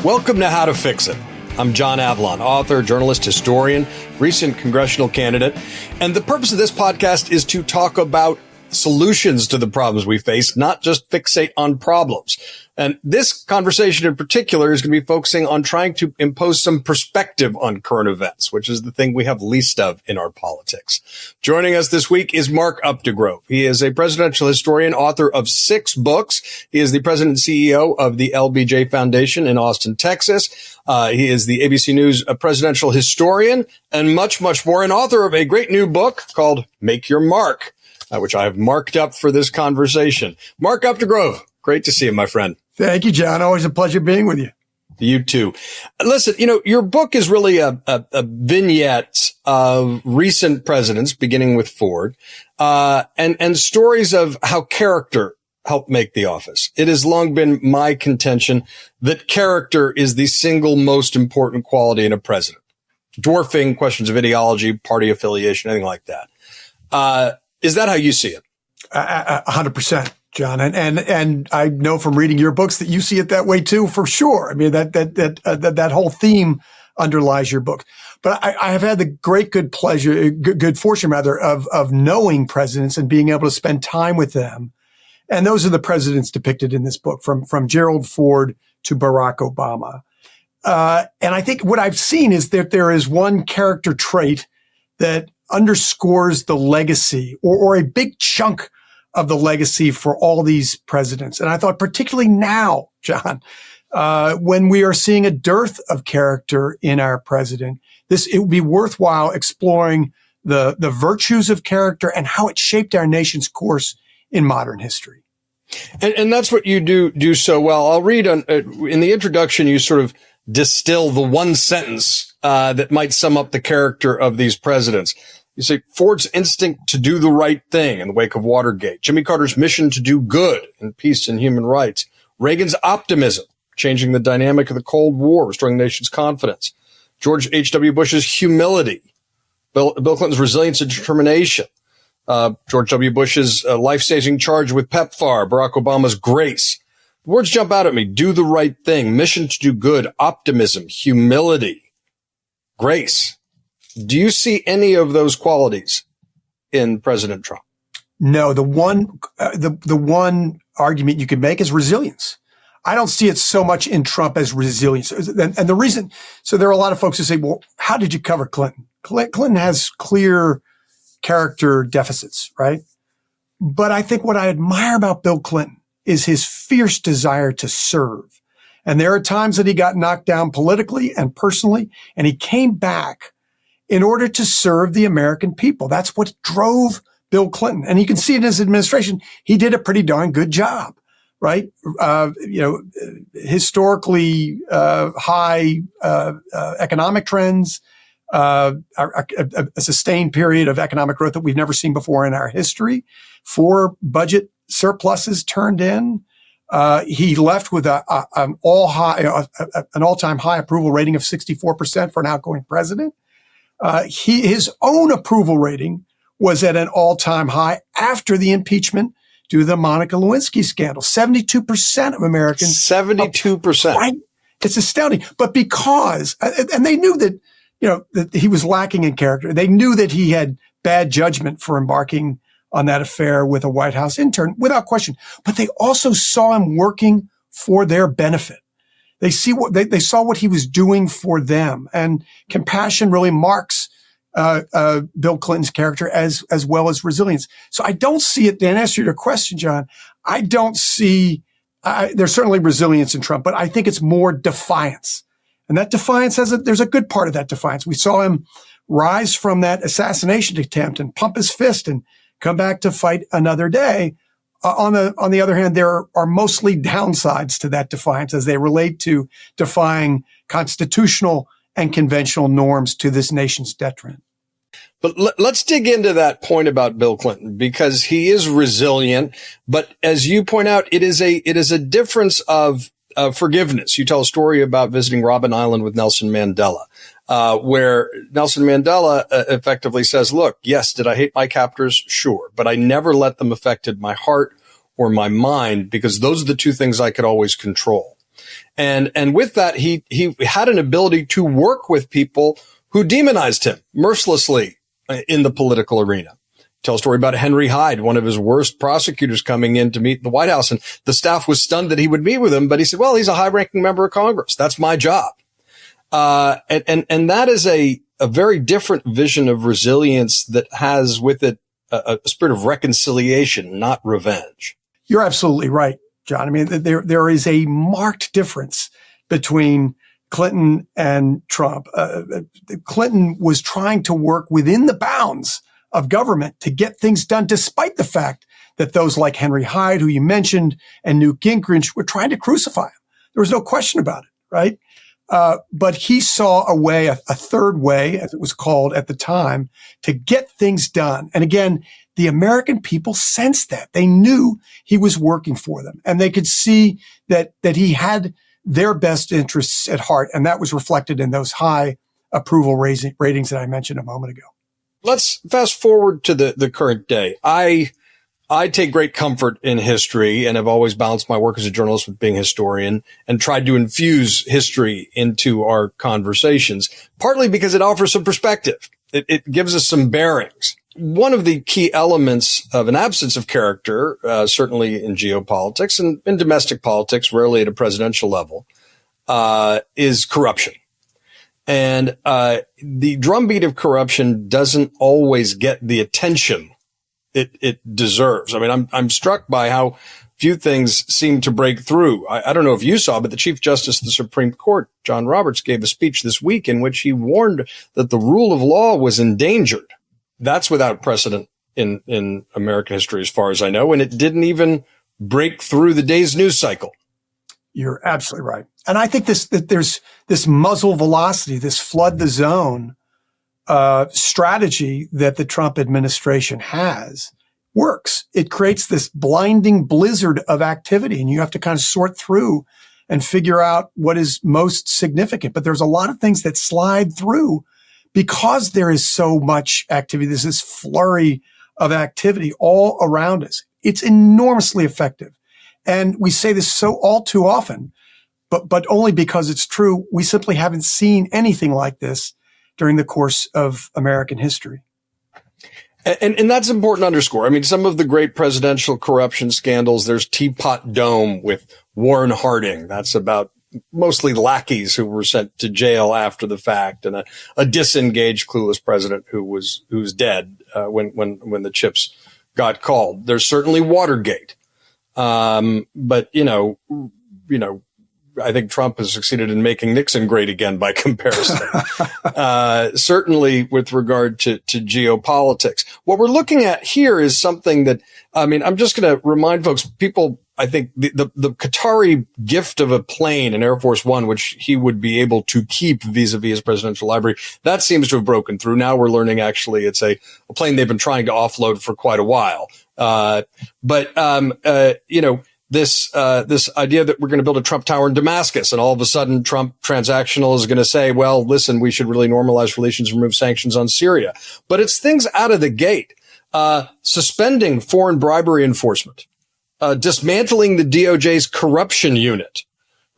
Welcome to How to Fix It. I'm John Avlon, author, journalist, historian, recent congressional candidate. And the purpose of this podcast is to talk about solutions to the problems we face, not just fixate on problems. And this conversation in particular is going to be focusing on trying to impose some perspective on current events, which is the thing we have least of in our politics. Joining us this week is Mark Updegrove. He is a presidential historian, author of 6 books. He is the president and CEO of the LBJ Foundation in Austin, Texas. He is the ABC News presidential historian and much, much more, and author of a great new book called Make Your Mark, which I have marked up for this conversation. Mark Updegrove, great to see you, my friend. Thank you, John. Always a pleasure being with you. You too. Listen, your book is really a vignette of recent presidents, beginning with Ford, and stories of how character helped make the office. It has long been my contention that character is the single most important quality in a president, dwarfing questions of ideology, party affiliation, anything like that. Is that how you see it? 100%. John, and I know from reading your books that you see it that way too, for sure. I mean, that whole theme underlies your book. But I have had the good fortune of knowing presidents and being able to spend time with them. And those are the presidents depicted in this book, from Gerald Ford to Barack Obama. And I think what I've seen is that there is one character trait that underscores the legacy or a big chunk of the legacy for all these presidents. And I thought particularly now, John, when we are seeing a dearth of character in our president, it would be worthwhile exploring the virtues of character and how it shaped our nation's course in modern history. And that's what you do so well. I'll read in the introduction, you sort of distill the one sentence that might sum up the character of these presidents. You say Ford's instinct to do the right thing in the wake of Watergate, Jimmy Carter's mission to do good in peace and human rights, Reagan's optimism, changing the dynamic of the Cold War, restoring the nation's confidence, George H.W. Bush's humility, Bill Clinton's resilience and determination, George W. Bush's life-saving charge with PEPFAR, Barack Obama's grace. The words jump out at me: do the right thing, mission to do good, optimism, humility, grace. Do you see any of those qualities in President Trump? No, the one argument you could make is resilience. I don't see it so much in Trump as resilience. And the reason, so there are a lot of folks who say, well, how did you cover Clinton? Clinton has clear character deficits, right? But I think what I admire about Bill Clinton is his fierce desire to serve. And there are times that he got knocked down politically and personally, and he came back in order to serve the American people. That's what drove Bill Clinton. And you can see in his administration, he did a pretty darn good job, right? Historically high economic trends, a sustained period of economic growth that we've never seen before in our history, 4 budget surpluses turned in. He left with an all-time high approval rating of 64% for an outgoing president. His own approval rating was at an all-time high after the impeachment due to the Monica Lewinsky scandal. 72% of Americans. 72%. Right? It's astounding. But because, and they knew that, that he was lacking in character. They knew that he had bad judgment for embarking on that affair with a White House intern, without question. But they also saw him working for their benefit. They saw what he was doing for them, and compassion really marks Bill Clinton's character as well as resilience. So I don't see it. To answer your question, John, I don't see. There's certainly resilience in Trump, but I think it's more defiance, and that defiance there's a good part of that defiance. We saw him rise from that assassination attempt and pump his fist and come back to fight another day. On the other hand, there are mostly downsides to that defiance as they relate to defying constitutional and conventional norms to this nation's detriment. But let's dig into that point about Bill Clinton, because he is resilient. But as you point out, it is a difference of forgiveness. You tell a story about visiting Robben Island with Nelson Mandela, where Nelson Mandela effectively says, look, yes, did I hate my captors? Sure. But I never let them affect my heart or my mind, because those are the two things I could always control. And with that, he had an ability to work with people who demonized him mercilessly in the political arena. Tell a story about Henry Hyde, one of his worst prosecutors, coming in to meet the White House, and the staff was stunned that he would meet with him. But he said, well, he's a high-ranking member of Congress. That's my job. And that is a very different vision of resilience that has with it a spirit of reconciliation, not revenge. You're absolutely right, John. I mean, there is a marked difference between Clinton and Trump. Clinton was trying to work within the bounds of government to get things done, despite the fact that those like Henry Hyde, who you mentioned, and Newt Gingrich were trying to crucify him. There was no question about it, right? But he saw a way, a third way, as it was called at the time, to get things done. And again, the American people sensed that. They knew he was working for them, and they could see that he had their best interests at heart. And that was reflected in those high approval ratings that I mentioned a moment ago. Let's fast forward to the current day. I take great comfort in history and have always balanced my work as a journalist with being a historian and tried to infuse history into our conversations, partly because it offers some perspective. It gives us some bearings. One of the key elements of an absence of character, certainly in geopolitics and in domestic politics, rarely at a presidential level, is corruption. And the drumbeat of corruption doesn't always get the attention it deserves. I mean, I'm struck by how few things seem to break through. I don't know if you saw, but the Chief Justice of the Supreme Court, John Roberts, gave a speech this week in which he warned that the rule of law was endangered. That's without precedent in American history, as far as I know, and it didn't even break through the day's news cycle. You're absolutely right. And I think there's this muzzle velocity, this flood the zone strategy that the Trump administration has works. It creates this blinding blizzard of activity, and you have to kind of sort through and figure out what is most significant. But there's a lot of things that slide through because there is so much activity. There's this flurry of activity all around us. It's enormously effective. And we say this so all too often, but only because it's true. We simply haven't seen anything like this during the course of American history. And that's important to underscore. I mean, some of the great presidential corruption scandals, there's Teapot Dome with Warren Harding. That's about mostly lackeys who were sent to jail after the fact, and a disengaged, clueless president who's dead when the chips got called. There's certainly Watergate. But I think Trump has succeeded in making Nixon great again by comparison. Certainly with regard to geopolitics. What we're looking at here is something that, I'm just going to remind folks, people, I think the Qatari gift of a plane, an Air Force One, which he would be able to keep vis-a-vis his presidential library, that seems to have broken through. Now we're learning actually it's a plane they've been trying to offload for quite a while. This idea that we're going to build a Trump Tower in Damascus, and all of a sudden Trump transactional is going to say, well, listen, we should really normalize relations, remove sanctions on Syria. But it's things out of the gate, suspending foreign bribery enforcement, dismantling the DOJ's corruption unit,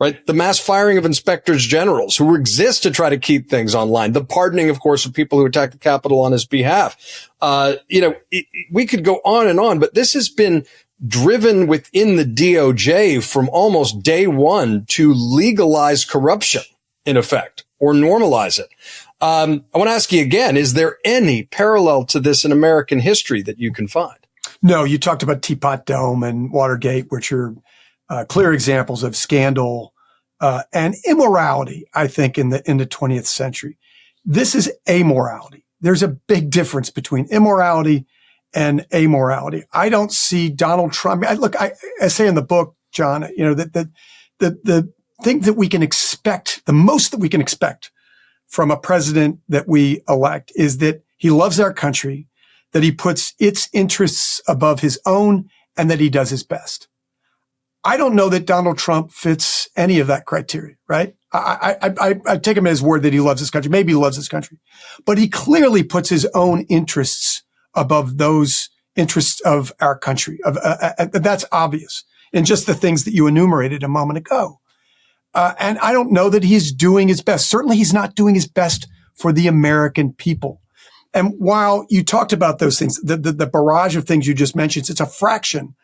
right? The mass firing of inspectors generals who exist to try to keep things online, the pardoning, of course, of people who attacked the Capitol on his behalf. We could go on and on, but this has been driven within the DOJ from almost day one to legalize corruption, in effect, or normalize it. I want to ask you again, is there any parallel to this in American history that you can find? No, you talked about Teapot Dome and Watergate, which are clear examples of scandal and immorality, I think, in the 20th century. This is amorality. There's a big difference between immorality and amorality. I don't see Donald Trump. I say in the book, John, that the thing that we can expect, the most that we can expect from a president that we elect is that he loves our country, that he puts its interests above his own, and that he does his best. I don't know that Donald Trump fits any of that criteria, right? I take him at his word that he loves his country. Maybe he loves his country, but he clearly puts his own interests above those interests of our country. That's obvious in just the things that you enumerated a moment ago. And I don't know that he's doing his best. Certainly he's not doing his best for the American people. And while you talked about those things, the barrage of things you just mentioned, it's a fraction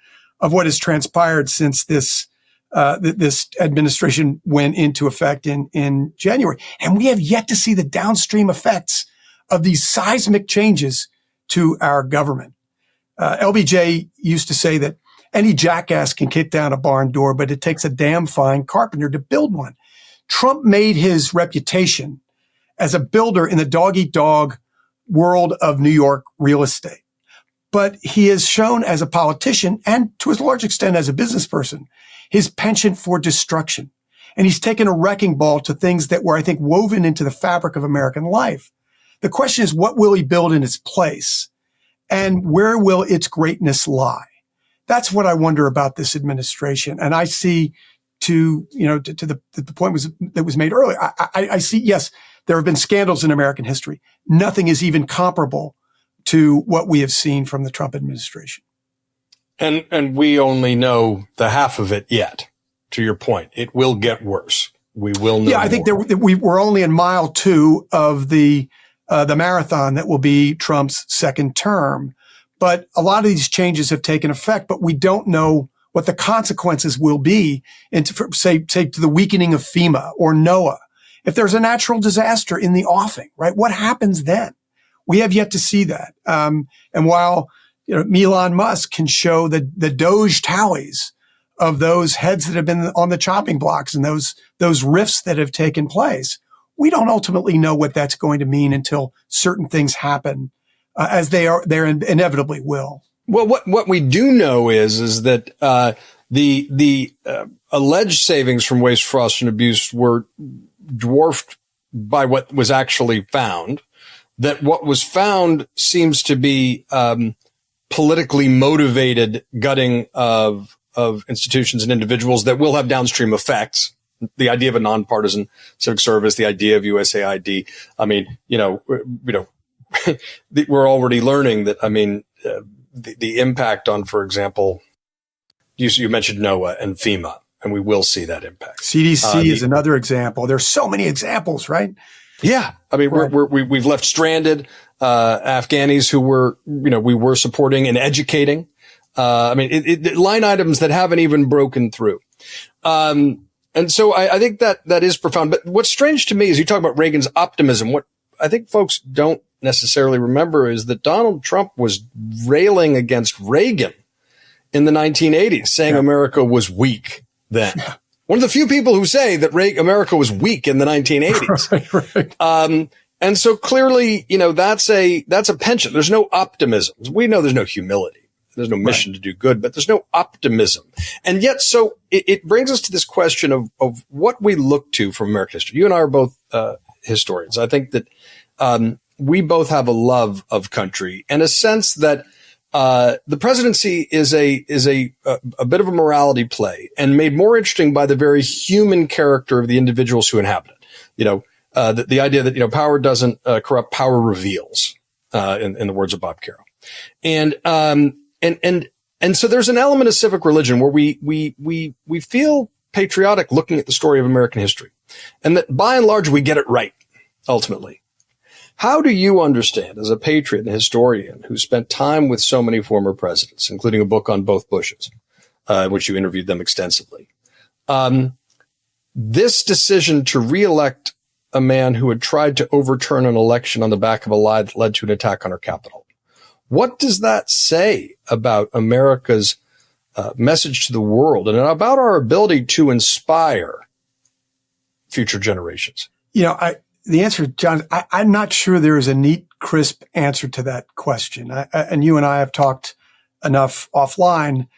of what has transpired since this administration went into effect in January. And we have yet to see the downstream effects of these seismic changes to our government. LBJ used to say that any jackass can kick down a barn door, but it takes a damn fine carpenter to build one. Trump made his reputation as a builder in the dog-eat-dog world of New York real estate. But he has shown as a politician and to a large extent as a business person, his penchant for destruction. And he's taken a wrecking ball to things that were, I think, woven into the fabric of American life. The question is, what will he build in its place? And where will its greatness lie? That's what I wonder about this administration. And I see to the point that was made earlier. I see, yes, there have been scandals in American history. Nothing is even comparable to what we have seen from the Trump administration. And we only know the half of it yet. To your point, it will get worse. We will know. Yeah, I think we're only in mile 2 of the marathon that will be Trump's second term. But a lot of these changes have taken effect, but we don't know what the consequences will be say to the weakening of FEMA or NOAA. If there's a natural disaster in the offing, right? What happens then? We have yet to see that. And while, Elon Musk can show the Doge tallies of those heads that have been on the chopping blocks and those rifts that have taken place, we don't ultimately know what that's going to mean until certain things happen, as they inevitably will. Well, what we do know is that the alleged savings from waste, frost, and abuse were dwarfed by what was actually found. That what was found seems to be politically motivated gutting of institutions and individuals that will have downstream effects. The idea of a nonpartisan civic service, the idea of USAID. I mean, we're already learning that. I mean, the impact on, for example, you mentioned NOAA and FEMA, and we will see that impact. CDC is another example. There's so many examples, right? Yeah. I mean, we've left stranded, Afghanis who we were supporting and educating. Line items that haven't even broken through. And so I think that is profound. But what's strange to me is you talk about Reagan's optimism. What I think folks don't necessarily remember is that Donald Trump was railing against Reagan in the 1980s, saying America was weak then. Yeah. One of the few people who say that America was weak in the 1980s. Right. And so clearly, that's a penchant. There's no optimism. We know there's no humility. There's no mission to do good, but there's no optimism. And yet, so it brings us to this question of what we look to from American history. You and I are both historians. I think that we both have a love of country and a sense that the presidency is a bit of a morality play and made more interesting by the very human character of the individuals who inhabit it. The idea that, power doesn't corrupt, power reveals, in the words of Bob Caro. And so there's an element of civic religion where we feel patriotic looking at the story of American history, and that by and large we get it right ultimately. How do you understand, as a patriot and historian who spent time with so many former presidents, including a book on both Bushes, in which you interviewed them extensively, this decision to reelect a man who had tried to overturn an election on the back of a lie that led to an attack on our Capitol? What does that say about America's message to the world and about our ability to inspire future generations? The answer, John, I'm not sure there is a neat, crisp answer to that question. And you and I have talked enough offline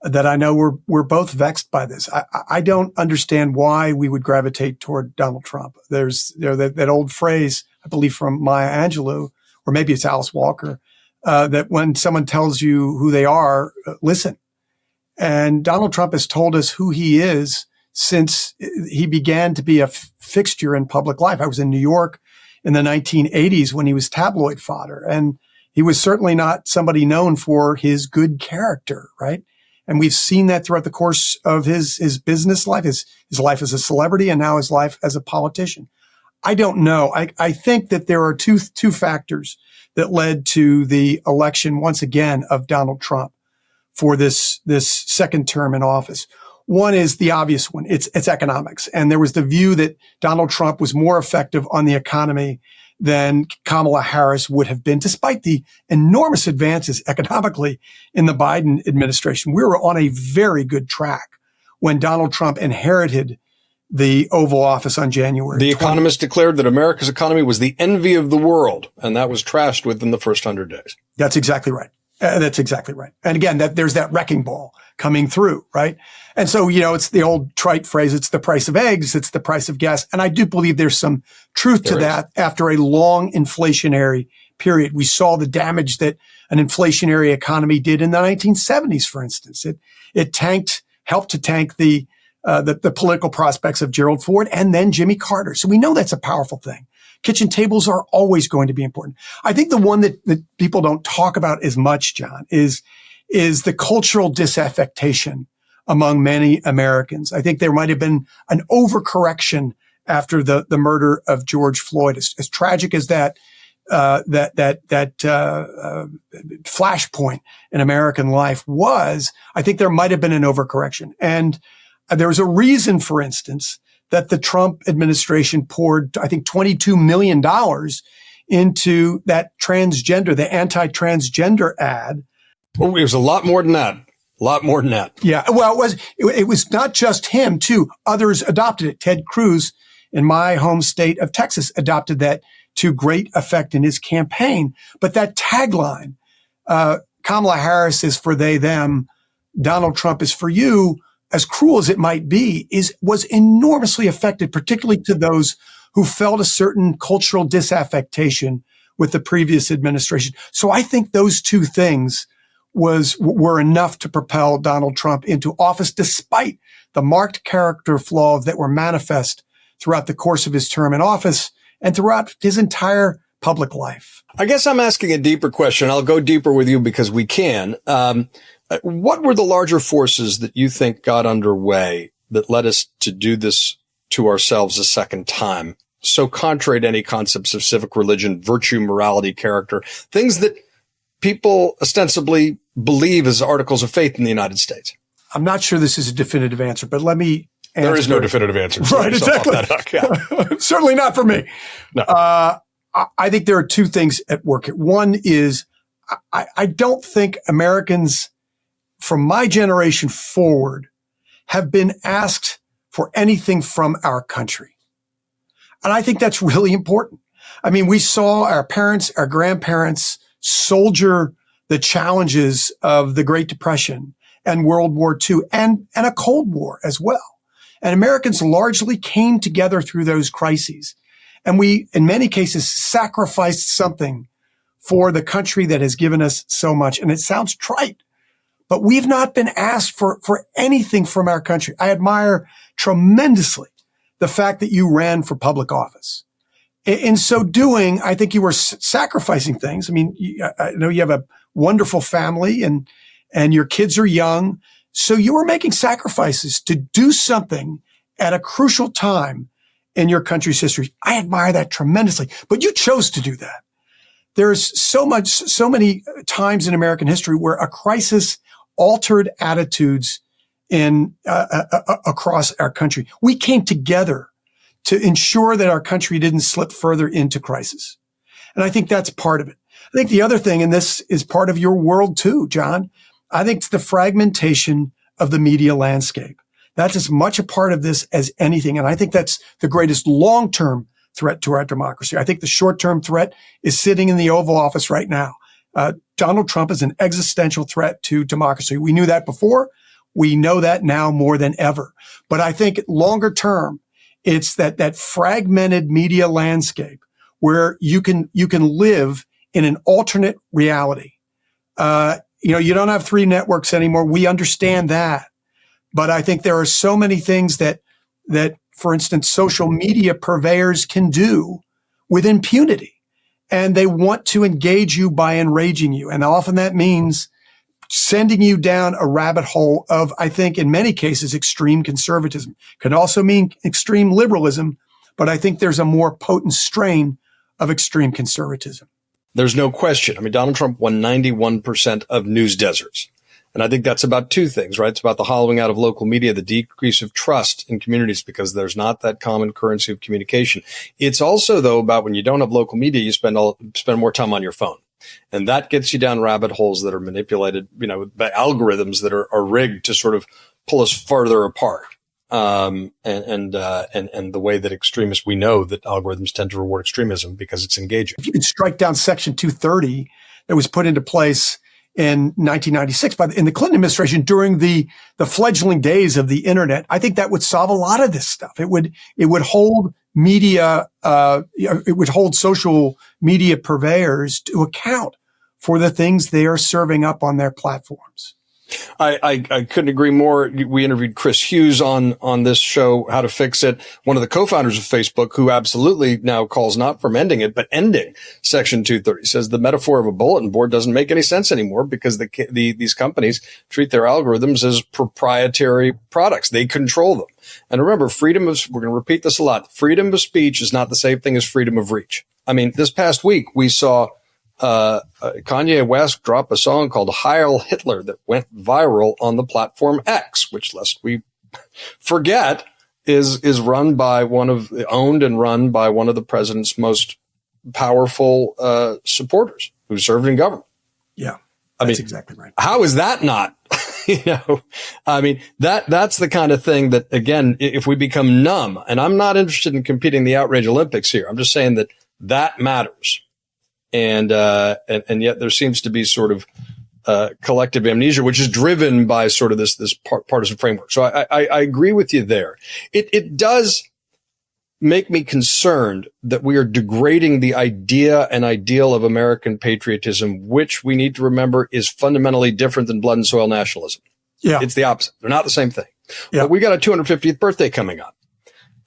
that I know we're both vexed by this. I don't understand why we would gravitate toward Donald Trump. There's that old phrase, I believe from Maya Angelou, or maybe it's Alice Walker, that when someone tells you who they are, listen. And Donald Trump has told us who he is since he began to be a fixture in public life. I was in New York in the 1980s when he was tabloid fodder, and he was certainly not somebody known for his good character, right? And we've seen that throughout the course of his business life, his life as a celebrity, and now his life as a politician. I don't know. I think that there are two factors that led to the election once again of Donald Trump for this second term in office. One is the obvious one. It's economics. And there was the view that Donald Trump was more effective on the economy than Kamala Harris would have been, despite the enormous advances economically in the Biden administration. We were on a very good track when Donald Trump inherited the Oval Office on January 20th. The Economist declared that America's economy was the envy of the world, and that was trashed within the first 100 days. That's exactly right. That's exactly right. And again, there's that wrecking ball coming through, right? And so, it's the old trite phrase, it's the price of eggs, it's the price of gas. And I do believe there's some truth to that. After a long inflationary period. We saw the damage that an inflationary economy did in the 1970s, for instance. It helped to tank the political prospects of Gerald Ford and then Jimmy Carter. So we know that's a powerful thing. Kitchen tables are always going to be important. I think the one that people don't talk about as much, John, is the cultural disaffection among many Americans. I think there might have been an overcorrection after the murder of George Floyd. As tragic as that flashpoint in American life was, I think there might have been an overcorrection. And there was a reason, for instance, that the Trump administration poured, I think, $22 million into that the anti-transgender ad. Well, it was a lot more than that. A lot more than that. Yeah. Well, it was not just him, too. Others adopted it. Ted Cruz in my home state of Texas adopted that to great effect in his campaign. But that tagline, Kamala Harris is for they, them, Donald Trump is for you, as cruel as it might be, was enormously affected, particularly to those who felt a certain cultural disaffection with the previous administration. So I think those two things were enough to propel Donald Trump into office, despite the marked character flaws that were manifest throughout the course of his term in office and throughout his entire public life. I guess I'm asking a deeper question. I'll go deeper with you because we can. What were the larger forces that you think got underway that led us to do this to ourselves a second time? So contrary to any concepts of civic religion, virtue, morality, character, things that people ostensibly believe as articles of faith in the United States. I'm not sure this is a definitive answer, but let me answer. There is no definitive answer. Right, exactly. Yeah. Certainly not for me. No. I think there are two things at work. One is I don't think Americans from my generation forward have been asked for anything from our country. And I think that's really important. I mean, we saw our parents, our grandparents soldier the challenges of the Great Depression and World War II and a Cold War as well. And Americans largely came together through those crises. And we, in many cases, sacrificed something for the country that has given us so much. And it sounds trite, but we've not been asked for anything from our country. I admire tremendously the fact that you ran for public office. In so doing, I think you were sacrificing things. I mean, I know you have a wonderful family and your kids are young. So you were making sacrifices to do something at a crucial time in your country's history. I admire that tremendously, but you chose to do that. There's so many times in American history where a crisis altered attitudes across our country. We came together to ensure that our country didn't slip further into crisis. And I think that's part of it. I think the other thing, and this is part of your world too, John, I think it's the fragmentation of the media landscape. That's as much a part of this as anything. And I think that's the greatest long-term threat to our democracy. I think the short-term threat is sitting in the Oval Office right now. Donald Trump is an existential threat to democracy. We knew that before. We know that now more than ever. But I think longer term, it's that fragmented media landscape where you can live in an alternate reality. You don't have three networks anymore. We understand that. But I think there are so many things that, for instance, social media purveyors can do with impunity. And they want to engage you by enraging you. And often that means sending you down a rabbit hole of, I think, in many cases, extreme conservatism. Can also mean extreme liberalism, but I think there's a more potent strain of extreme conservatism. There's no question. I mean, Donald Trump won 91% of news deserts. And I think that's about two things, right? It's about the hollowing out of local media, the decrease of trust in communities because there's not that common currency of communication. It's also, though, about when you don't have local media, you spend more time on your phone. And that gets you down rabbit holes that are manipulated, by algorithms that are rigged to sort of pull us farther apart. And the way that extremists, we know that algorithms tend to reward extremism because it's engaging. If you could strike down Section 230 that was put into place in 1996 in the Clinton administration during the fledgling days of the internet, I think that would solve a lot of this stuff. It would hold media, it would hold social media purveyors to account for the things they are serving up on their platforms. I couldn't agree more. We interviewed Chris Hughes on this show, How to Fix It, one of the co-founders of Facebook, who absolutely now calls not for ending it, but ending Section 230. He says the metaphor of a bulletin board doesn't make any sense anymore because these companies treat their algorithms as proprietary products. They control them. And remember, we're going to repeat this a lot. Freedom of speech is not the same thing as freedom of reach. I mean, this past week we saw Kanye West drop a song called Heil Hitler that went viral on the platform X, which, lest we forget, is owned and run by one of the president's most powerful supporters who served in government. Yeah, that's exactly right. How is that not? I mean, that's the kind of thing that, again, if we become numb, and I'm not interested in competing in the outrage Olympics here. I'm just saying that matters. And yet there seems to be sort of collective amnesia, which is driven by sort of this partisan framework. So I agree with you there. It does make me concerned that we are degrading the idea and ideal of American patriotism, which we need to remember is fundamentally different than blood and soil nationalism. Yeah. It's the opposite. They're not the same thing. Yeah. But we got a 250th birthday coming up.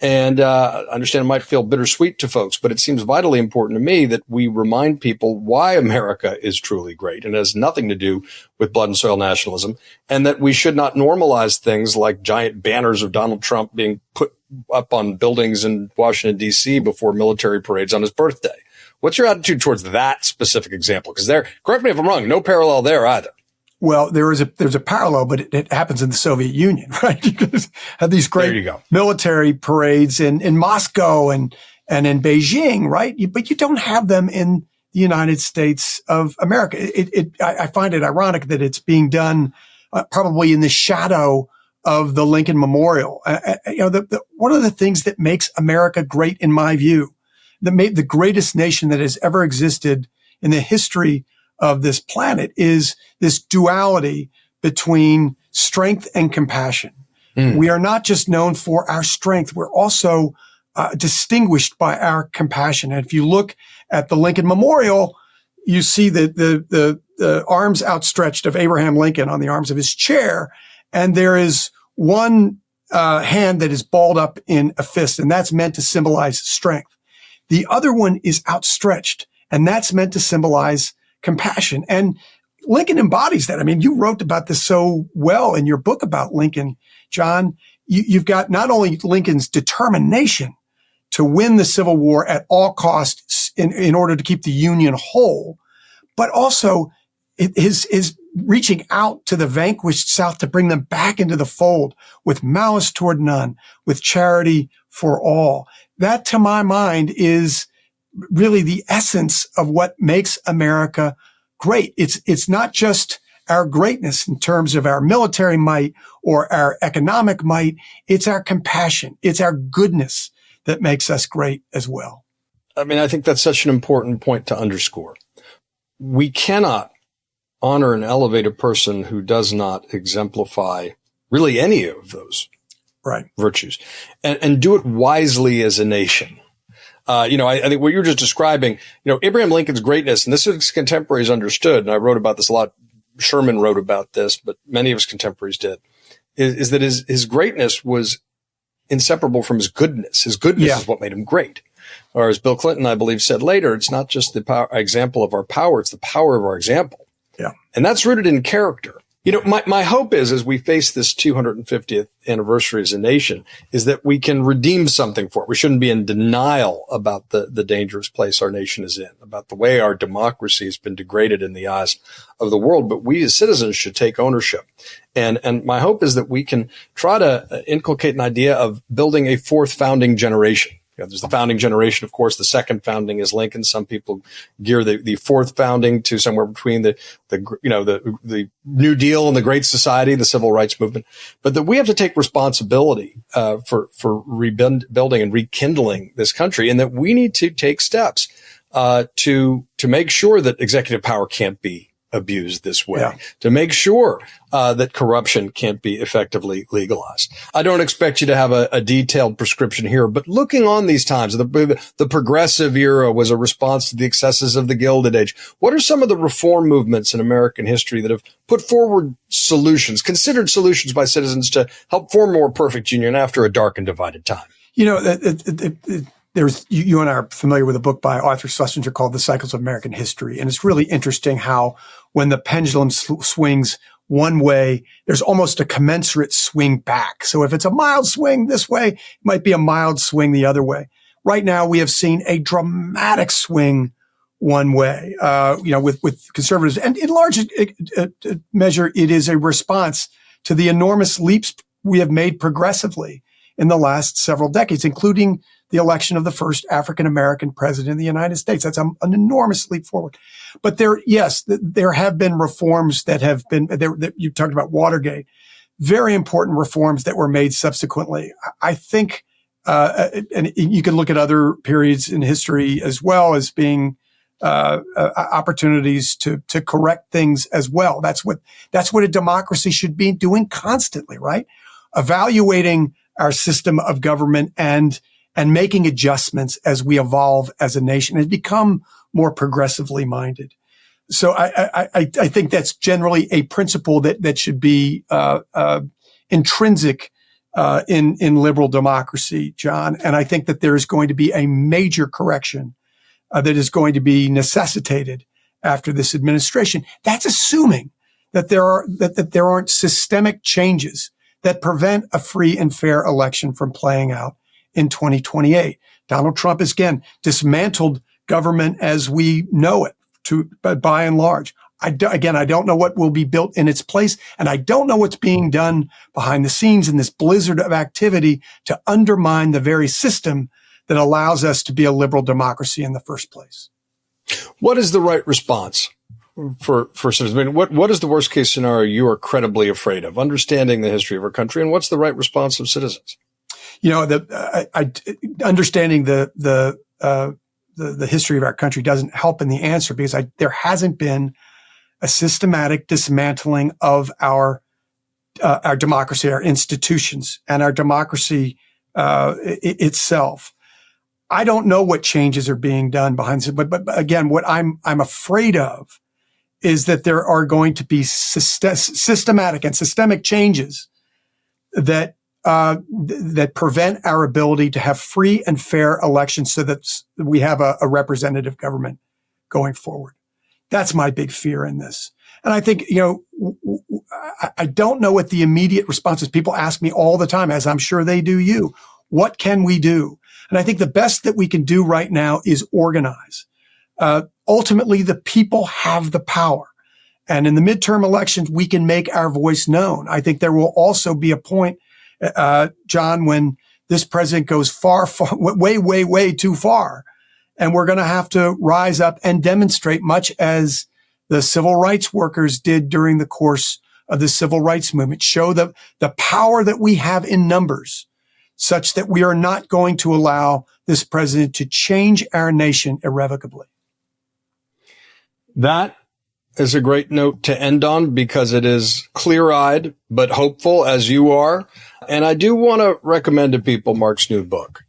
And I understand it might feel bittersweet to folks, but it seems vitally important to me that we remind people why America is truly great and has nothing to do with blood and soil nationalism, and that we should not normalize things like giant banners of Donald Trump being put up on buildings in Washington, D.C. before military parades on his birthday. What's your attitude towards that specific example? Because correct me if I'm wrong, no parallel there either. Well, there's a parallel, but it happens in the Soviet Union, right? You guys have these great military parades in Moscow and in Beijing, right? But you don't have them in the United States of America. I find it ironic that it's being done probably in the shadow of the Lincoln Memorial. One of the things that makes America great, in my view, that made the greatest nation that has ever existed in the history of this planet is this duality between strength and compassion. We are not just known for our strength. We're also distinguished by our compassion. And if you look at the Lincoln Memorial, you see the arms outstretched of Abraham Lincoln on the arms of his chair. And there is one hand that is balled up in a fist, and that's meant to symbolize strength. The other one is outstretched, and that's meant to symbolize compassion. And Lincoln embodies that. I mean, you wrote about this so well in your book about Lincoln, John. You've got not only Lincoln's determination to win the Civil War at all costs in order to keep the Union whole, but also his reaching out to the vanquished South to bring them back into the fold with malice toward none, with charity for all. That, to my mind, is really the essence of what makes America great. It's not just our greatness in terms of our military might or our economic might. It's our compassion. It's our goodness that makes us great as well. I mean, I think that's such an important point to underscore. We cannot honor and elevate a person who does not exemplify really any of those virtues and do it wisely as a nation. I think what you're just describing, Abraham Lincoln's greatness, and this is his contemporaries understood, and I wrote about this a lot. Sherman wrote about this, but many of his contemporaries did, is that his greatness was inseparable from his goodness. His goodness is what made him great. Or as Bill Clinton, I believe, said later, it's not just the example of our power, it's the power of our example. Yeah. And that's rooted in character. You know, my hope is, as we face this 250th anniversary as a nation, is that we can redeem something for it. We shouldn't be in denial about the dangerous place our nation is in, about the way our democracy has been degraded in the eyes of the world. But we as citizens should take ownership. And my hope is that we can try to inculcate an idea of building a fourth founding generation. You know, there's the founding generation, of course. The second founding is Lincoln. Some people gear the fourth founding to somewhere between the New Deal and the Great Society, the Civil Rights Movement. But that we have to take responsibility for rebuilding and rekindling this country, and that we need to take steps to make sure that executive power can't be abused this way, to make sure that corruption can't be effectively legalized. I don't expect you to have a detailed prescription here, but looking on these times, the progressive era was a response to the excesses of the Gilded Age. What are some of the reform movements in American history that have put forward solutions, considered solutions by citizens to help form a more perfect union after a dark and divided time? You know, you and I are familiar with a book by Arthur Schlesinger called The Cycles of American History. And it's really interesting how when the pendulum swings one way, there's almost a commensurate swing back. So if it's a mild swing this way, it might be a mild swing the other way. Right now, we have seen a dramatic swing one way, with conservatives. And in large measure, it is a response to the enormous leaps we have made progressively in the last several decades, including the election of the first African-American president of the United States. That's an enormous leap forward. But there have been reforms that have been, that you talked about Watergate, very important reforms that were made subsequently. I think, and you can look at other periods in history as well as being opportunities to correct things as well. That's what a democracy should be doing constantly, right? Evaluating our system of government and making adjustments as we evolve as a nation and become more progressively minded. So I think that's generally a principle that should be intrinsic in liberal democracy, John. And I think that there is going to be a major correction that is going to be necessitated after this administration. That's assuming that there aren't systemic changes that prevent a free and fair election from playing out in 2028. Donald Trump has again dismantled government as we know it by and large. I don't know what will be built in its place, and I don't know what's being done behind the scenes in this blizzard of activity to undermine the very system that allows us to be a liberal democracy in the first place. What is the right response for citizens? I mean, what is the worst case scenario you are credibly afraid of? Understanding the history of our country, and what's the right response of citizens? You know, understanding the history of our country doesn't help in the answer because there hasn't been a systematic dismantling of our democracy, our institutions, and our democracy itself. I don't know what changes are being done behind the scenes, but again, what I'm afraid of is that there are going to be systematic and systemic changes that prevent our ability to have free and fair elections so that we have a representative government going forward. That's my big fear in this. And I think, I don't know what the immediate response is. People ask me all the time, as I'm sure they do you, what can we do? And I think the best that we can do right now is organize. Ultimately, the people have the power. And in the midterm elections, we can make our voice known. I think there will also be a point, John, when this president goes way too far. And we're going to have to rise up and demonstrate, much as the civil rights workers did during the course of the civil rights movement, show the power that we have in numbers, such that we are not going to allow this president to change our nation irrevocably. That is a great note to end on because it is clear-eyed but hopeful, as you are. And I do want to recommend to people Mark's new book,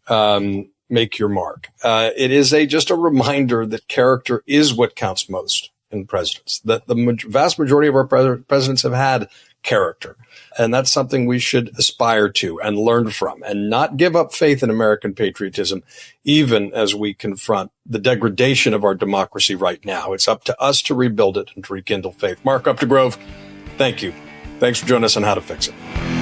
Make Your Mark. It is just a reminder that character is what counts most in presidents, that the vast majority of our presidents have had character. And that's something we should aspire to and learn from and not give up faith in American patriotism, even as we confront the degradation of our democracy right now. It's up to us to rebuild it and to rekindle faith. Mark Updegrove, thank you. Thanks for joining us on How to Fix It.